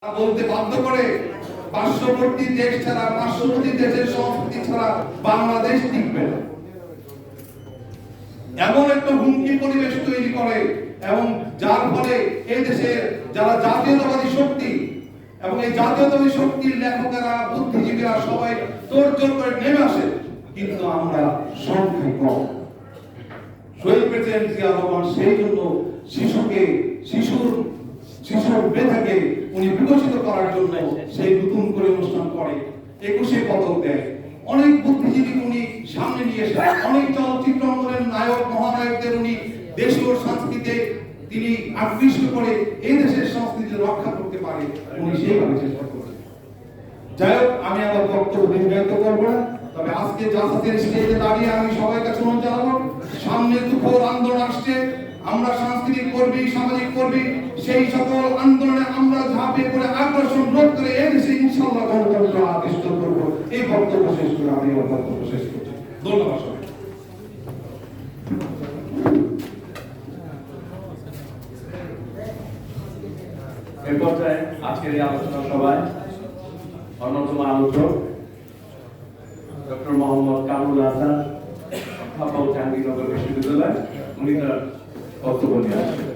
বলতে বাধ্য করে পার্শ্ববর্তী দেশ ছাড়া, পার্শ্ববর্তী দেশের সংস্কৃতি ছাড়া বাংলাদেশ টিকবে না, এমন একটা হুমকি পরিবেশ তৈরি করে। এবং যার ফলে এই দেশের যারা জাতীয়তাবাদী শক্তি এবং এই জাতীয়তাবাদী শক্তির লেখকেরা, বুদ্ধিজীবীরা সবাই তোড়জোড় করে নেমে আসে, কিন্তু আমরা সংখ্যায় কম। শহীদ প্রেসিডেন্ট জিয়া রহমান সেই জন্য শিশুর মেধাকে উনি বিকশিত করার জন্য সেই নতুন করে অনুষ্ঠান করে, 21শে পদক দেয়। অনেক বুদ্ধিজীবী উনি সামনে নিয়ে এসে, অনেক চলচ্চিত্র অঙ্গনের নায়ক মহানায়কদের উনি দেশীয় সংস্কৃতিতে তিনি আকৃষ্ট করে এই দেশের সংস্কৃতি রক্ষা করতে পারে, উনি সেইভাবে চেষ্টা করেন। যাই হোক, আমি আমার বক্তব্য দীর্ঘায়িত করবো না, তবে আজকে জাসাসের স্টেজে দাঁড়িয়ে আমি সবাই কাছে অনুরোধ জানাবো, সামনে দুপুর আন্দোলন আসছে, আমরা সাংস্কৃতিক কর্মী, সামাজিক কর্মী, সেই সকল আন্দোলনে আমরা ঝাঁপিয়ে পড়ে আগ্রাসন রোধ করে এই দেশে ইনশাআল্লাহ গণতন্ত্র আবিষ্ট করবো। এই বক্তব্য শেষ করে আমি আমার বক্তব্য শেষ করছি। ধন্যবাদ সবাই। এই পর্যায়ে আজকের এই আলোচনা সভায় অন্যতম আলোচক ডক্টর মোহাম্মদ কামরুল হাসান, অধ্যাপক জাহাঙ্গীরনগর বিশ্ববিদ্যালয়, উনি তার বক্তব্য নিয়ে আসছেন।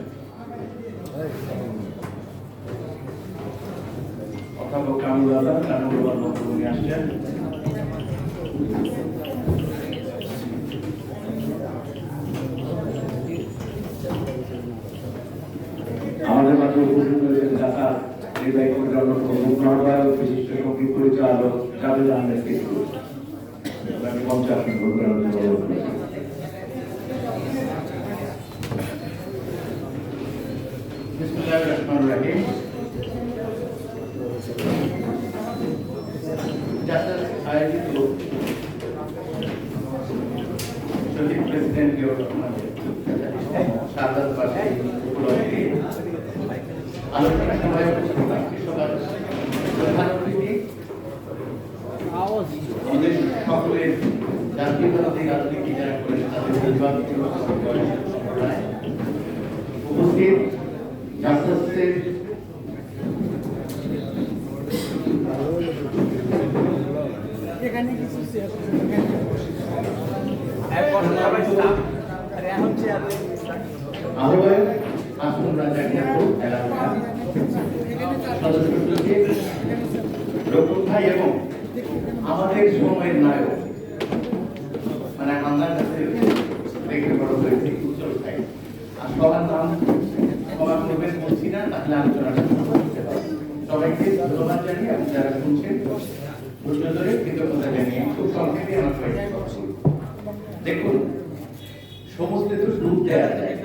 অধ্যাপক কামরুল হাসান তার মূল্যবান বক্তব্য নিয়ে আসছেন। আমাদের মাঝে উপস্থিত হয়েছেন ঢাকা নির্বাহী কমিটির অন্যতম যুগ্ম আহ্বায়ক, বিশিষ্ট সঙ্গীত পরিচালক জাভেদ আহমেদ কিশোর। আমি মঞ্চে আসন গ্রহণ করার জন্য অনুরোধ করছি। বিসমিল্লাহির রহমানির রহিম। জাসাস আয়োজিত শহীদ প্রেসিডেন্ট জিয়াউর রহমানের শাহাদাত বার্ষিকী উপলক্ষে আলোচনা সভায় উপস্থিত সবার প্রধান অতিথি, আমাদের সকলের জাতীয়তাবাদী রাজনীতি যারা করেছে তাদের উপস্থিত জাসাসের আহ্বায়ক আসুন রাজা এলাকা সদস্য সচিব রকুন ভাই এবং আমাদের সময়ের নায়ক, মানে আমার কাছে দেখতে বড় হয়েছে উজ্জ্বল ভাই। আর সবার নাম সবার প্রবেশ করছি না, তাহলে আলোচনাটা করতে পারবো। সবাইকে ধন্যবাদ জানিয়ে আমি যারা শুনছেন ধৈর্য ধরে কৃতজ্ঞতা জানিয়ে খুব সংক্ষেপে আমার সবাইকে দেখুন, সমুদ্রে তো ডুব দেওয়া যায়,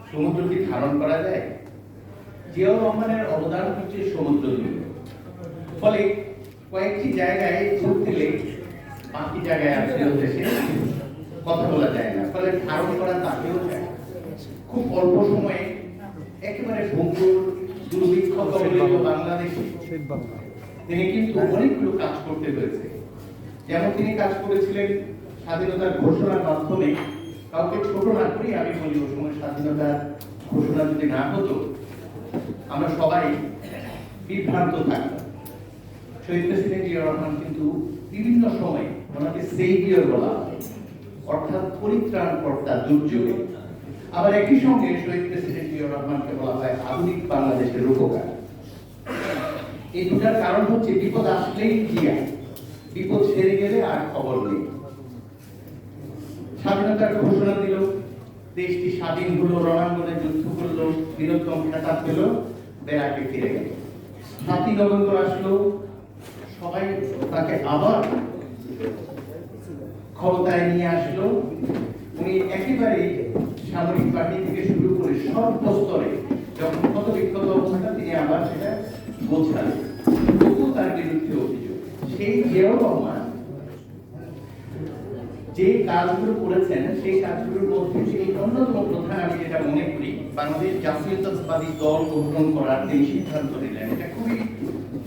সমুদ্র কি ধারণ করা যায়? জিয়াউর রহমানের অবদান হচ্ছে সমুদ্র দ্বীপ। ফলে কয়েকটি জায়গায় যোগ দিলে বাকি জায়গায় আসলে দেশে কথা বলা যায় না, ফলে ধারণ করা তাকেও যায়। খুব অল্প সময়ে একেবারে ভঙ্গুর দুর্ভিক্ষ কবলিত বাংলাদেশে তিনি কিন্তু অনেকগুলো কাজ করতে হয়েছে। যেমন তিনি কাজ করেছিলেন স্বাধীনতার ঘোষণার মাধ্যমে, কাউকে ছোট না করি আমি বলি, ওই সময় স্বাধীনতার ঘোষণা যদি না হতো আমরা সবাই বিভ্রান্ত থাকতাম। শহীদ প্রেসিডেন্ট জিয়াউর রহমান কিন্তু বিভিন্ন সময় ওনাকে সেভিয়র বলা হয়, অর্থাৎ পরিত্রাণকর্তা দুর্যোগে। আবার একই সঙ্গে শহীদ প্রেসিডেন্ট জিয়াউর রহমানকে বলা হয় আধুনিক বাংলাদেশের রূপকার। এই দুটার কারণ হচ্ছে বিপদ আসলেই জিয়া, বিপদ সেরে গেলে আর খবর নেই। স্বাধীনতার ঘোষণা দিল, দেশটি স্বাধীন হলো, রণাঙ্গনে যুদ্ধ করলো, বীরত্তম খেতাব পেল, বেড়াকে ফিরে গেল। 7ই নভেম্বর আসলো, সবাই তাকে আবার ক্ষমতায় নিয়ে আসলো। উনি একেবারে সামরিক বাহিনী থেকে শুরু করে সব স্তরে যখন ক্ষত বিক্ষত অবস্থা, তিনি আবার সেটা বোঝালেন। তবু তার বিরুদ্ধে অভিযোগ। সেই জিয়াউর রহমান যে কাজগুলো করেছেন সেই কাজগুলোর মধ্যে সেই অন্যতম প্রধান, আমি যেটা মনে করি, বাংলাদেশ জাতীয়তাবাদী দল গঠন করার তিনি সিদ্ধান্ত নিলেন। এটা খুবই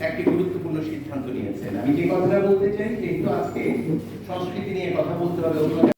একটি গুরুত্বপূর্ণ সিদ্ধান্ত নিয়েছেন। আমি যে কথাটা বলতে চাই, যেহেতু আজকে সংস্কৃতি নিয়ে কথা বলতে হবে,